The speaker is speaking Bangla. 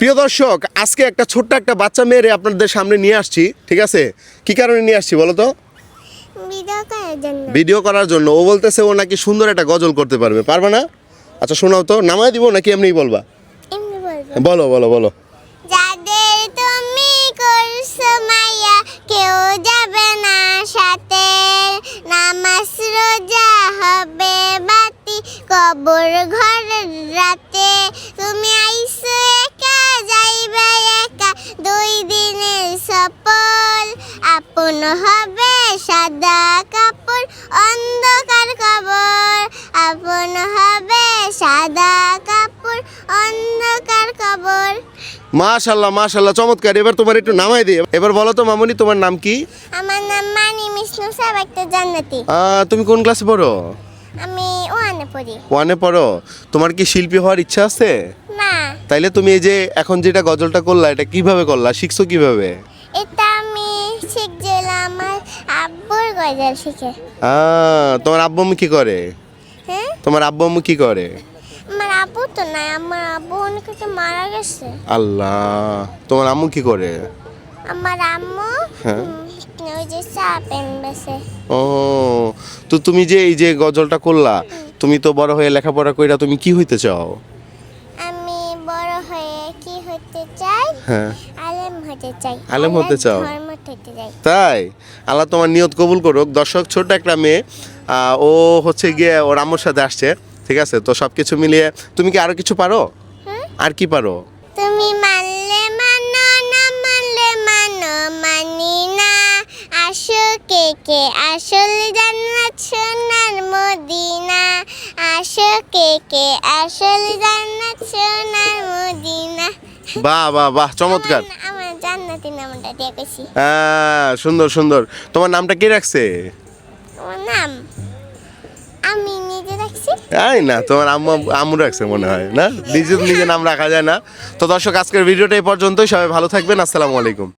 প্রিয় দর্শক, আজকে একটা ছোট্ট একটা বাচ্চা মেয়েরে আপনাদের সামনে নিয়ে আসছি, ঠিক আছে? কি কারণে নিয়ে আসছি বলো তো? ভিডিও করার জন্য। ও বলতেছে ও নাকি সুন্দর একটা গজল করতে পারবে। পারবে না? আচ্ছা শোনাও তো, নামায় দিব নাকি এমনিই বলবা? বলো বলো বলো। যাদের তুমি করছো মায়া কেউ যাবে না সাথে, নামাজ রোজা হবে বাতি কবর ঘর রাতে, তুমি আইসো একা যাইবে একা দুই দিনের সফল, আপন হবে সাদা কাপড় অন্ধকার কবর, আপন হবে সাদা কাপড় অন্ধকার কবর। মাশাআল্লাহ মাশাআল্লাহ, চমৎকার। এবার তোমার একটু নামাই দিই। এবার বলো তো মামুনি, তোমার নাম কি? আমার নাম মানি মিষ্ণু সাহেব একটা জান্নাতি। তুমি কোন ক্লাসে পড়ো? আমি ওয়ানে পড়ি। ওয়ানে পড়ো। তোমার কি শিল্পী হওয়ার ইচ্ছা আছে? না, তাইলে তুমি এই যে এখন যেটা গজলটা করলা, এটা কিভাবে করলা, শিখছো কিভাবে? এটা আমি শিখছিলাম আমার আব্বুর গজল শিখে। তোমার আব্বু আম্মু কি করে? হ্যাঁ, তোমার আব্বু আম্মু কি করে? আমার আব্বু তো নাই, আমার আব্বু অনেক আগে মারা গেছে। আল্লাহ, তোমার আম্মু কি করে? আমার আম্মু হ্যাঁ। ওই যে চা পেন বেছে। ও, তো তুমি যে এই যে গজলটা করলা, তুমি তো বড় হয়ে লেখাপড়া কইরা তুমি কি হইতে চাও? আমি বড় হয়ে কি হতে চাই? হ্যাঁ। আলেম হতে চাই। আলেম হতে চাও? ধর্ম হতে চাই। তাই? আল্লাহ তোমার নিয়ত কবুল করুক। দর্শক, ছোট্ট একটা মেয়ে, ও হচ্ছে গিয়ে ওর আম্মুর সাথে আসছে, ঠিক আছে? তো সব কিছু মিলিয়ে তুমি কি আরো কিছু পারো? হ্যাঁ? আর কি পারো? তুমি মানলে মানো না মানলে মানো মানি না, আসো কে কে আসল জান্নাত সোনার মদিনা, আসো কে কে আসল জান্নাত সোনার মদিনা। বাহ বাহ বাহ, চমৎকার। আমার জান্নাতি নামটা দিয়ে কইছি। সুন্দর সুন্দর। তোমার নামটা কে রাখছে? আমার নাম আমি নিজে রাখছি। না, তোমার আম্মু আম্মু রাখছে মনে হয়, না? নিজে নাম রাখা যায় না। তো দর্শক, আজকের ভিডিওটা এই পর্যন্তই। সবাই ভালো থাকবেন। আসসালামু আলাইকুম।